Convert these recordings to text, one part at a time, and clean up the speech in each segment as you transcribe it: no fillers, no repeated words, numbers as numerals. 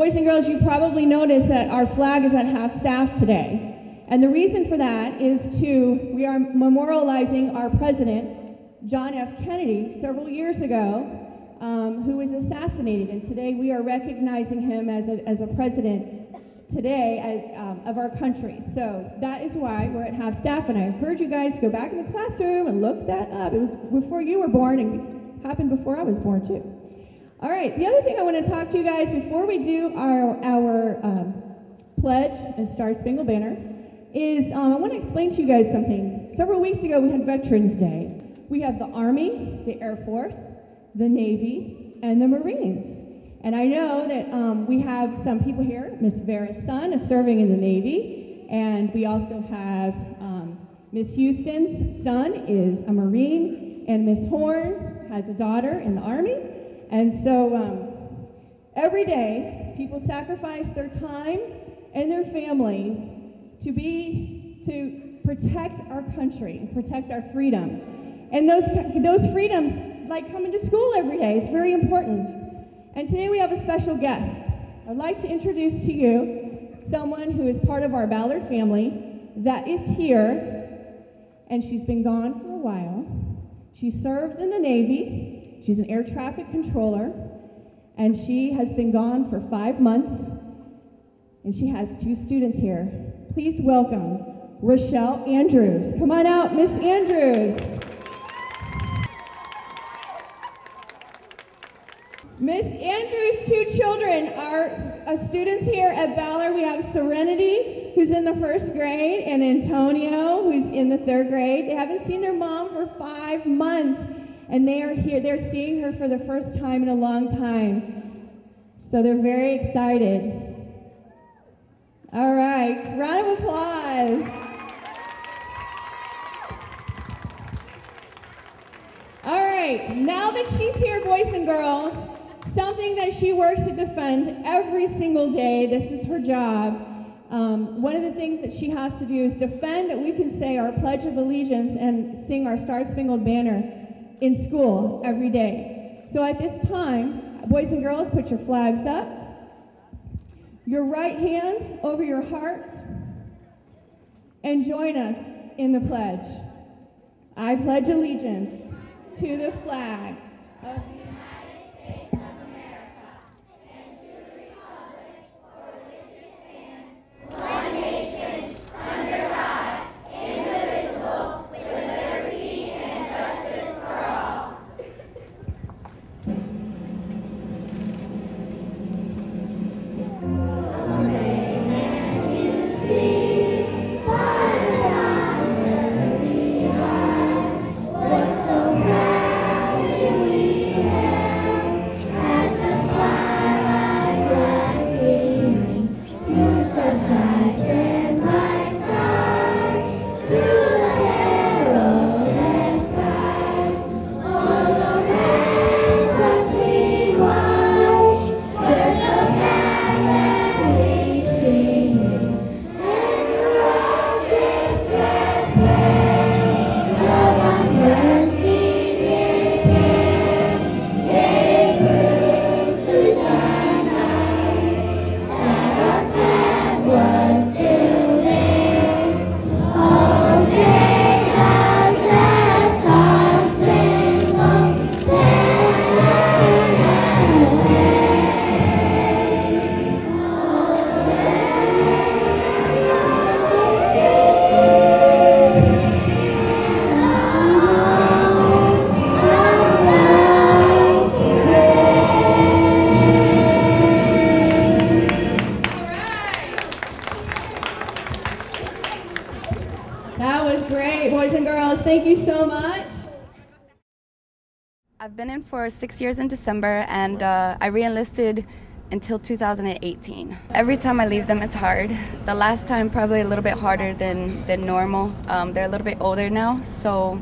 boys and girls, you probably noticed that our flag is at half-staff today. And the reason for that is we are memorializing our president, John F. Kennedy, several years ago, who was assassinated. And today we are recognizing him as a president today of our country. So that is why we're at half-staff. And I encourage you guys to go back in the classroom and look that up. It was before you were born and happened before I was born too. All right, the other thing I want to talk to you guys before we do our pledge and Star Spangled Banner is I want to explain to you guys something. Several weeks ago we had Veterans Day. We have the Army, the Air Force, the Navy, and the Marines. And I know that we have some people here. Miss Vera's son is serving in the Navy, and we also have Miss Houston's son is a Marine, and Miss Horn has a daughter in the Army. And so every day, people sacrifice their time and their families to protect our country, protect our freedom. And those freedoms, like coming to school every day, is very important. And today we have a special guest. I'd like to introduce to you someone who is part of our Ballard family that is here, and she's been gone for a while. She serves in the Navy. She's an air traffic controller, and she has been gone for 5 months, and she has 2 students here. Please welcome Rochelle Andrews. Come on out, Miss Andrews. Miss Andrews' 2 children are students here at Ballard. We have Serenity, who's in the 1st grade, and Antonio, who's in the 3rd grade. They haven't seen their mom for 5 months, and they are here. They're seeing her for the first time in a long time. So they're very excited. All right, round of applause. All right, now that she's here, boys and girls, something that she works to defend every single day, this is her job. One of the things that she has to do is defend that we can say our Pledge of Allegiance and sing our Star Spangled Banner in school every day. So at this time, boys and girls, put your flags up. Your right hand over your heart, and join us in the pledge. I pledge allegiance to the flag of the United States of America and to the republic for which it stands, one nation, under God, indivisible, with liberty and justice for all. Thank you so much. I've been in for 6 years in December, and I re-enlisted until 2018. Every time I leave them, it's hard. The last time probably a little bit harder than normal. They're a little bit older now, so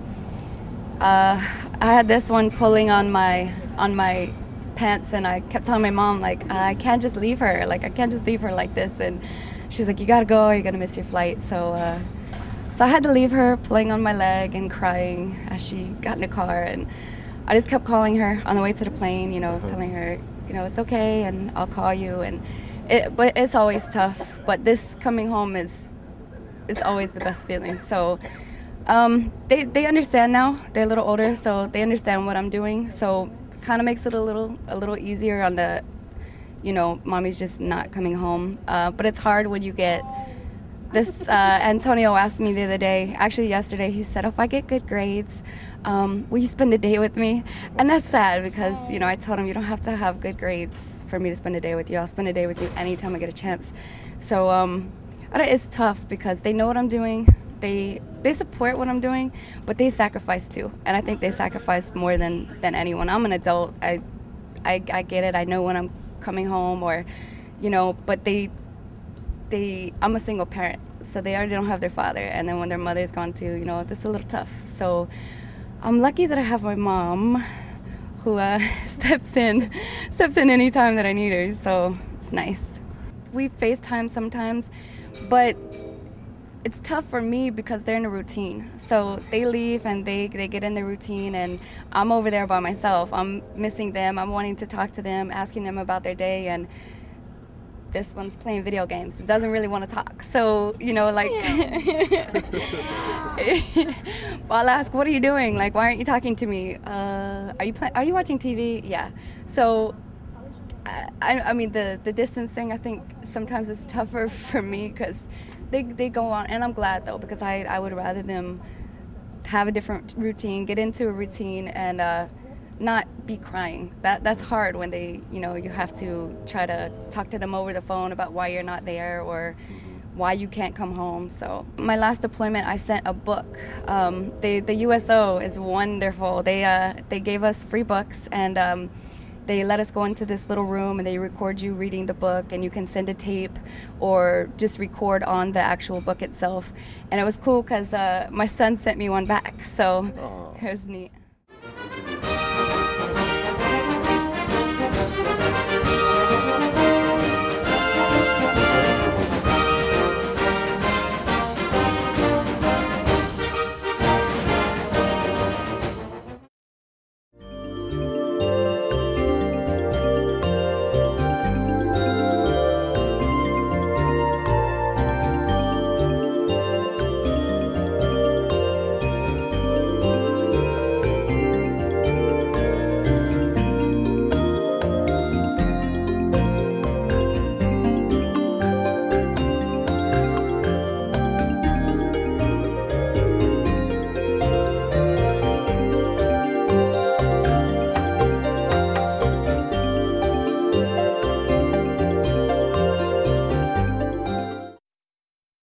I had this one pulling on my pants, and I kept telling my mom, like, I can't just leave her. Like, I can't just leave her like this. And she's like, you gotta go or you're gonna miss your flight. So I had to leave her, pulling on my leg and crying as she got in the car. And I just kept calling her on the way to the plane, you know, telling her, you know, it's okay and I'll call you. And but it's always tough. But this coming home is always the best feeling. So they understand now. They're a little older, so they understand what I'm doing. So kind of makes it a little easier on the, mommy's just not coming home. But it's hard when you get this. Antonio asked me the other day, actually yesterday, he said, if I get good grades, will you spend a day with me? And that's sad because, I told him you don't have to have good grades for me to spend a day with you. I'll spend a day with you anytime I get a chance. So it's tough because they know what I'm doing. They support what I'm doing, but they sacrifice too. And I think they sacrifice more than anyone. I'm an adult. I get it. I know when I'm coming home or, but I'm a single parent. So they already don't have their father. And then when their mother's gone too, it's a little tough. So I'm lucky that I have my mom who steps in any time that I need her. So it's nice. We FaceTime sometimes, but it's tough for me because they're in a routine. So they leave and they get in the routine and I'm over there by myself. I'm missing them. I'm wanting to talk to them, asking them about their day, and this one's playing video games. It doesn't really want to talk. So, like, I'll ask, what are you doing? Like, why aren't you talking to me? Are you watching TV? Yeah. So, I mean, the distance thing, I think sometimes it's tougher for me because they go on, and I'm glad though, because I would rather them have a different routine, get into a routine, and not be crying. That's hard when they, you have to try to talk to them over the phone about why you're not there or why you can't come home. So my last deployment, I sent a book. The USO is wonderful. They gave us free books, and they let us go into this little room and they record you reading the book, and you can send a tape or just record on the actual book itself. And it was cool because my son sent me one back, so it was neat.